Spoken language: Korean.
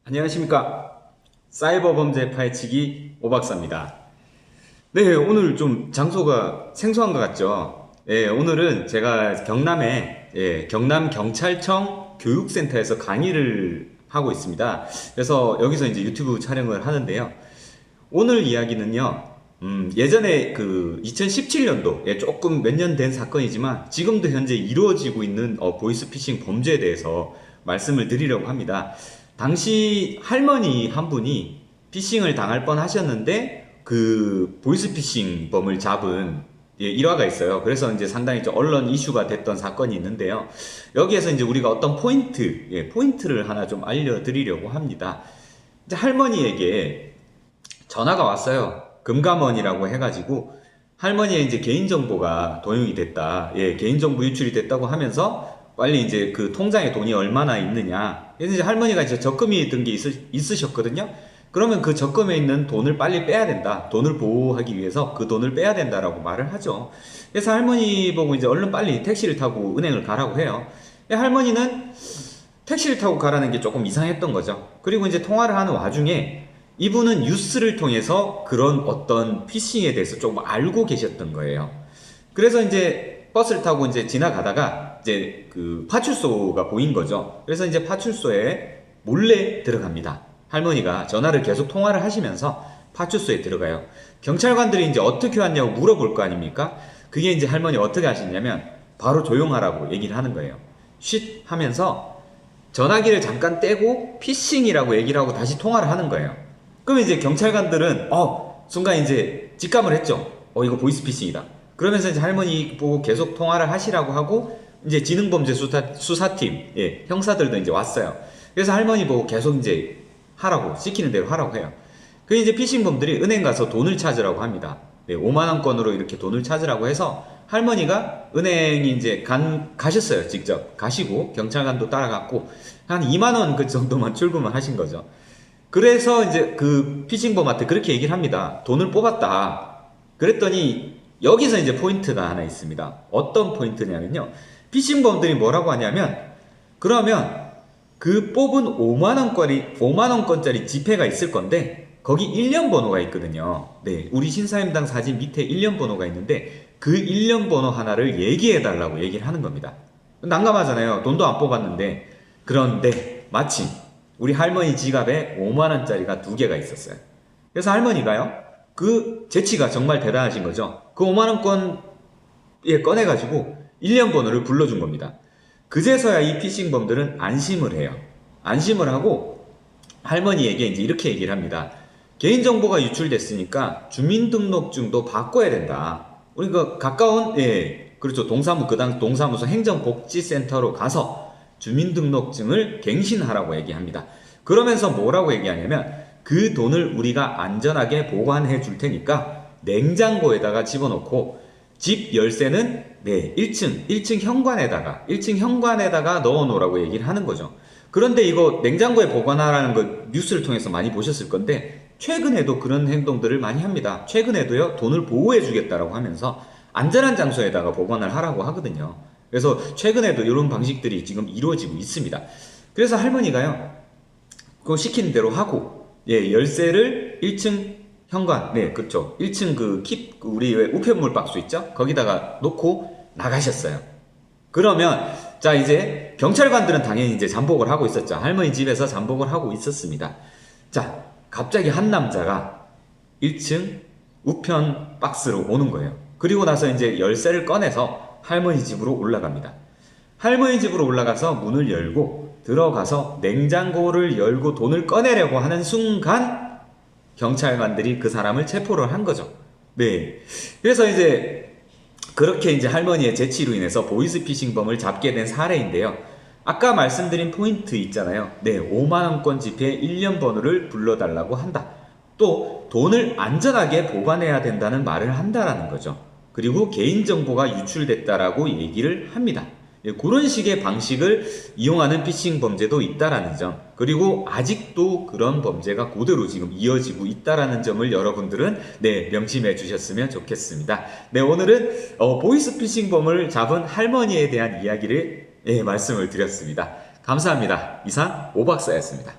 안녕하십니까. 사이버 범죄 파헤치기 오박사입니다. 네, 오늘 좀 장소가 생소한 것 같죠? 예, 오늘은 제가 경남에, 경남경찰청 교육센터에서 강의를 하고 있습니다. 그래서 여기서 이제 유튜브 촬영을 하는데요. 오늘 이야기는요, 예전에 그 2017년도, 조금 몇 년 된 사건이지만 지금도 현재 이루어지고 있는 보이스피싱 범죄에 대해서 말씀을 드리려고 합니다. 당시 할머니 한 분이 피싱을 당할 뻔 하셨는데 그 보이스피싱범을 잡은 일화가 있어요. 그래서 이제 상당히 좀 언론 이슈가 됐던 사건이 있는데요. 여기에서 이제 우리가 어떤 포인트를 하나 좀 알려드리려고 합니다. 이제 할머니에게 전화가 왔어요. 금감원이라고 해가지고 할머니의 이제 개인정보가 도용이 됐다. 개인정보 유출이 됐다고 하면서 빨리 이제 그 통장에 돈이 얼마나 있느냐. 그래서 이제 할머니가 이제 적금이 든 게 있으셨거든요. 그러면 그 적금에 있는 돈을 빨리 빼야 된다. 돈을 보호하기 위해서 그 돈을 빼야 된다라고 말을 하죠. 그래서 할머니 보고 이제 얼른 빨리 택시를 타고 은행을 가라고 해요. 할머니는 택시를 타고 가라는 게 조금 이상했던 거죠. 그리고 이제 통화를 하는 와중에 이분은 뉴스를 통해서 그런 어떤 피싱에 대해서 조금 알고 계셨던 거예요. 그래서 이제 버스를 타고 이제 지나가다가 이제 그 파출소가 보인 거죠. 그래서 이제 파출소에 몰래 들어갑니다. 할머니가 전화를 계속 통화를 하시면서 파출소에 들어가요. 경찰관들이 이제 어떻게 왔냐고 물어볼 거 아닙니까? 그게 이제 할머니 어떻게 하시냐면 바로 조용하라고 얘기를 하는 거예요. 쉿 하면서 전화기를 잠깐 떼고 피싱이라고 얘기를 하고 다시 통화를 하는 거예요. 그럼 이제 경찰관들은 순간 이제 직감을 했죠. 이거 보이스피싱이다. 그러면서 이제 할머니 보고 계속 통화를 하시라고 하고 이제 지능범죄 수사팀 형사들도 이제 왔어요. 그래서 할머니 보고 계속 이제 하라고 시키는 대로 하라고 해요. 그 이제 피싱범들이 은행 가서 돈을 찾으라고 합니다. 5만 원권으로 이렇게 돈을 찾으라고 해서 할머니가 은행이 이제 가셨어요. 직접 가시고 경찰관도 따라갔고 한 2만 원 그 정도만 출금을 하신 거죠. 그래서 이제 그 피싱범한테 그렇게 얘기를 합니다. 돈을 뽑았다. 그랬더니 여기서 이제 포인트가 하나 있습니다. 어떤 포인트냐면요. 피싱범들이 뭐라고 하냐면 그러면 그 뽑은 5만원권짜리 지폐가 있을 건데 거기 일련 번호가 있거든요. 네, 우리 신사임당 사진 밑에 일련 번호가 있는데 그 일련 번호 하나를 얘기해 달라고 얘기를 하는 겁니다. 난감하잖아요. 돈도 안 뽑았는데. 그런데 마침 우리 할머니 지갑에 5만원짜리가 2개가 있었어요. 그래서 할머니가요, 그 재치가 정말 대단하신 거죠. 그 5만원권 꺼내가지고 1년 번호를 불러준 겁니다. 그제서야 이 피싱범들은 안심을 해요. 안심을 하고 할머니에게 이제 이렇게 얘기를 합니다. 개인정보가 유출됐으니까 주민등록증도 바꿔야 된다. 우리가 가까운 그렇죠. 동사무소 행정복지센터로 가서 주민등록증을 갱신하라고 얘기합니다. 그러면서 뭐라고 얘기하냐면 그 돈을 우리가 안전하게 보관해 줄 테니까 냉장고에다가 집어넣고 집 열쇠는 1층 현관에다가 넣어 놓으라고 얘기를 하는 거죠. 그런데 이거 냉장고에 보관하라는 거 뉴스를 통해서 많이 보셨을 건데 최근에도 그런 행동들을 많이 합니다. 최근에도요, 돈을 보호해 주겠다라고 하면서 안전한 장소에다가 보관을 하라고 하거든요. 그래서 최근에도 이런 방식들이 지금 이루어지고 있습니다. 그래서 할머니가요, 그거 시키는 대로 하고 열쇠를 1층 현관, 그렇죠. 1층 우리 왜 우편물 박스 있죠? 거기다가 놓고 나가셨어요. 그러면, 자, 이제 경찰관들은 당연히 이제 잠복을 하고 있었죠. 할머니 집에서 잠복을 하고 있었습니다. 자, 갑자기 한 남자가 1층 우편 박스로 오는 거예요. 그리고 나서 이제 열쇠를 꺼내서 할머니 집으로 올라갑니다. 할머니 집으로 올라가서 문을 열고 들어가서 냉장고를 열고 돈을 꺼내려고 하는 순간 경찰관들이 그 사람을 체포를 한 거죠. 그래서 이제 그렇게 이제 할머니의 재치로 인해서 보이스피싱범을 잡게 된 사례인데요. 아까 말씀드린 포인트 있잖아요. 5만원권 지폐 1년 번호를 불러달라고 한다. 또 돈을 안전하게 보관해야 된다는 말을 한다라는 거죠. 그리고 개인정보가 유출됐다라고 얘기를 합니다. 그런 식의 방식을 이용하는 피싱 범죄도 있다라는 점, 그리고 아직도 그런 범죄가 그대로 지금 이어지고 있다라는 점을 여러분들은 명심해 주셨으면 좋겠습니다. 오늘은 보이스피싱범을 잡은 할머니에 대한 이야기를 말씀을 드렸습니다. 감사합니다. 이상 오박사였습니다.